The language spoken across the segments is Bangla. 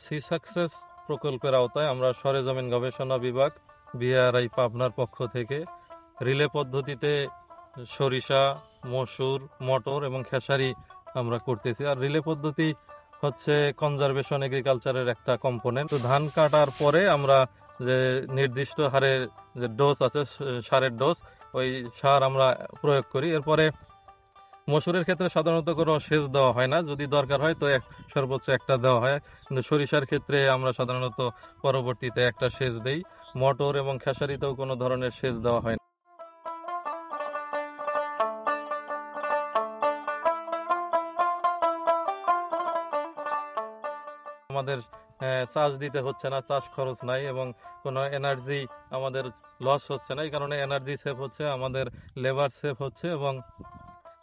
সি সাকসেস প্রকল্পের আওতায় আমরা সরেজমিন গবেষণা বিভাগ বিআরআই পাবনার পক্ষ থেকে রিলে পদ্ধতিতে সরিষা, মসুর, মটর এবং খেসারি আমরা করতেছি। আর রিলে পদ্ধতি হচ্ছে কনজারভেশন এগ্রিকালচারের একটা কম্পোনেন্ট। তো ধান কাটার পরে আমরা যে নির্দিষ্ট হারে যে ডোজ আছে, সারের ডোজ, ওই সার আমরা প্রয়োগ করি। এরপরে মসুরের ক্ষেত্রে সাধারণত কোনো সেচ দেওয়া হয় না, যদি দরকার হয় তো সর্বোচ্চ একটা দেওয়া হয়, কিন্তু সরিষার ক্ষেত্রে আমরা সাধারণত পরবর্তীতে একটা সেচ দেই। মটর এবং খেসারিতেও কোনো ধরনের সেচ দেওয়া হয় না। আমাদের চাষ দিতে হচ্ছে না, চাষ খরচ নাই এবং কোনো এনার্জি আমাদের লস হচ্ছে না। এই কারণে এনার্জি সেভ হচ্ছে, আমাদের লেবার সেভ হচ্ছে এবং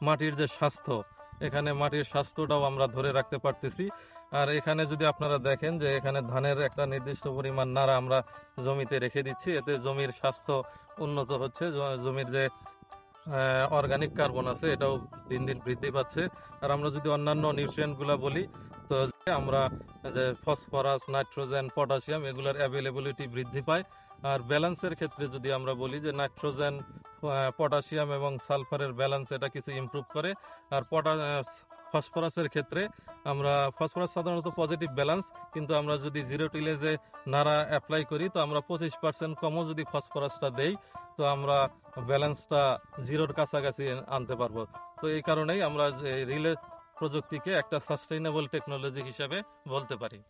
মাটির যে স্বাস্থ্য, এখানে মাটির স্বাস্থ্যটাও আমরা ধরে রাখতে পারতেছি। আর এখানে যদি আপনারা দেখেন যে এখানে ধানের একটা নির্দিষ্ট পরিমাণ নাড়া আমরা জমিতে রেখে দিচ্ছি, এতে জমির স্বাস্থ্য উন্নত হচ্ছে, জমির যে অর্গানিক কার্বন আছে এটাও দিন দিন বৃদ্ধি পাচ্ছে। আর আমরা যদি অন্যান্য নিউট্রিয়েন্টগুলো বলি, তো আমরা যে ফসফরাস, নাইট্রোজেন, পটাশিয়াম এগুলোর অ্যাভেলেবিলিটি বৃদ্ধি পায়। আর ব্যালেন্সের ক্ষেত্রে যদি আমরা বলি যে নাইট্রোজেন, পটাশিয়াম এবং সালফারের ব্যালেন্স এটা কিছু ইমপ্রুভ করে। আর ফসফরাসের ক্ষেত্রে আমরা ফসফরাস সাধারণত পজিটিভ ব্যালেন্স, কিন্তু আমরা যদি জিরো টিলেজে নাড়া অ্যাপ্লাই করি তো আমরা 25% কমও যদি ফসফরাসটা দেই তো আমরা ব্যালেন্সটা জিরোর কাছাকাছি আনতে পারবো। তো এই কারণেই আমরা রিলে প্রযুক্তিকে একটা সাস্টেইনেবল টেকনোলজি হিসেবে বলতে পারি।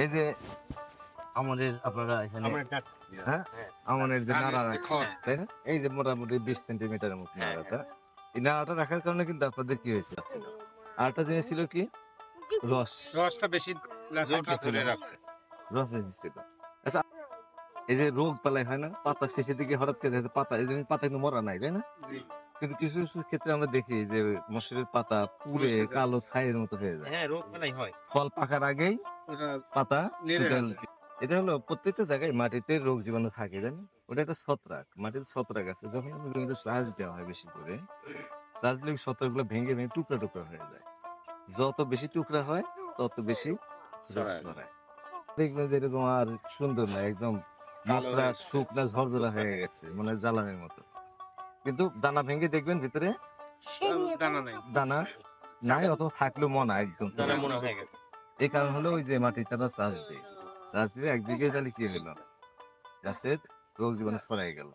এই যে আমাদের আপনারা এখানে হ্যাঁ আমাদের যে নাড়া তাই না, এই যে মোটামুটি 20 সেন্টিমিটারের মতো নাড়াটা, এই নাড়াটা রাখার কারণে কিন্তু আপনাদের কি হয়েছে, আরেকটা জিনিস ছিল কি, রসটা বেশি ধরে রাখছে, রস বেশি ছিল। আচ্ছা, এই যে রোগ পালাই হয় না, পাতা শেষের দিকে হঠাৎ করে পাতা, এই পাতা কিন্তু মরা নাই তাই না, কিন্তু কিছু কিছু ক্ষেত্রে আমরা দেখি যে মশারির পাতা পুড়ে কালো ছাইয়ের মতো হয়ে যায়। হ্যাঁ, রোগ পালাই হয়, ফল পাকার আগেই পাতা শুকায়। এটা হলো প্রত্যেকটা জায়গায় মাটিতে রোগ জীবাণু থাকে, জানেন, ওটা একটা ছত্রাক, মাটির ছত্রাক আছে। যখন জমিতে চাষ দেওয়া হয় বেশি করে, চাষ দিলে ছত্রাক গুলো ভেঙে ভেঙে টুকরা টুকরা হয়ে যায়। যত বেশি টুকরা হয় তত বেশি ছড়ায়। দেখবেন যে এরকম আর সুন্দর না, একদম মশলা শুকনা ঝরঝরা হয়ে গেছে, মানে জ্বালানির মতো। কিন্তু দানা ভেঙে দেখবেন ভিতরে দানা নাই, অথবা থাকলেও মনা একদম। এই কারণ হলো ওই যে মাটিটা চাষ দিই, চাষ দিলে একদিকে তাহলে কি হলো, গাছের রোগ জীবাণু ছড়াই গেল।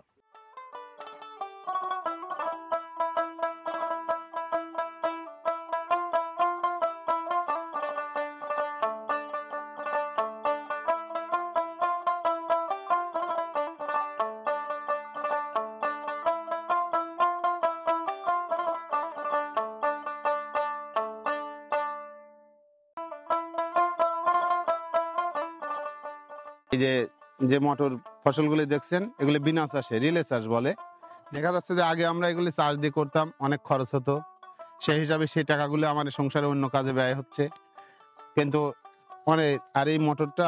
এই যে যে মটর ফসলগুলি দেখছেন এগুলি বিনা চাষে রিলে চাষ বলে। দেখা যাচ্ছে যে আগে আমরা এগুলি চাষ দিয়ে করতাম, অনেক খরচ হতো, সেই হিসাবে সেই টাকাগুলো আমাদের সংসারে অন্য কাজে ব্যয় হচ্ছে। কিন্তু অনেক, আর এই মটরটা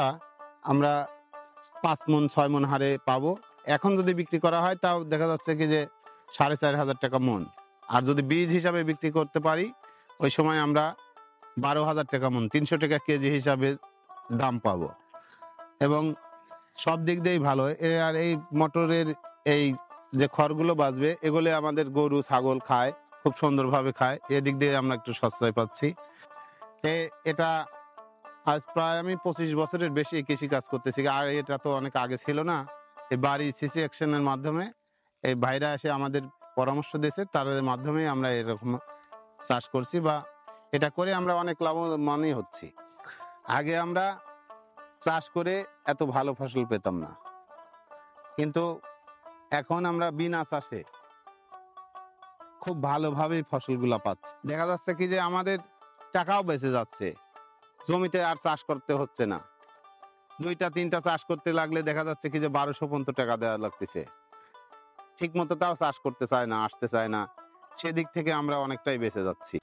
আমরা 5 মণ 6 মণ হারে পাবো। এখন যদি বিক্রি করা হয় তাও দেখা যাচ্ছে কি যে 4,500 টাকা মণ। আর যদি বীজ হিসাবে বিক্রি করতে পারি ওই সময় আমরা 12,000 টাকা মণ, 300 টাকা কেজি হিসাবে দাম পাবো। এবং সব দিক দিয়েই ভালো। আর এই মটরের এই যে খড়গুলো বাঁচবে এগুলো আমাদের গরু ছাগল খায়, খুব সুন্দরভাবে খায়, এদিক দিয়ে আমরা একটু সচ্ছয় পাচ্ছি। এটা আজ প্রায় আমি 25 বছরের বেশি কৃষি কাজ করতেছি। আর এটা তো অনেক আগে ছিল না। এই বাড়ি সিসি অ্যাকশনের মাধ্যমে এই ভাইরা এসে আমাদের পরামর্শ দিয়েছে, তার মাধ্যমে আমরা এরকম চাষ করছি বা এটা করে আমরা অনেক লাভবানই হচ্ছি। আগে আমরা চাষ করে এত ভালো ফসল পেতাম না, কিন্তু এখন আমরা বিনা চাষে খুব ভালোভাবে ফসলগুলা পাচ্ছি। দেখা যাচ্ছে কি যে আমাদের টাকাও বেঁচে যাচ্ছে, জমিতে আর চাষ করতে হচ্ছে না। 2টা 3টা চাষ করতে লাগলে দেখা যাচ্ছে কি যে 1200 টাকা দেওয়া লাগতেছে, ঠিক মতো তাও চাষ করতে চায় না, আসতে চায় না। সেদিক থেকে আমরা অনেকটাই বেঁচে যাচ্ছি।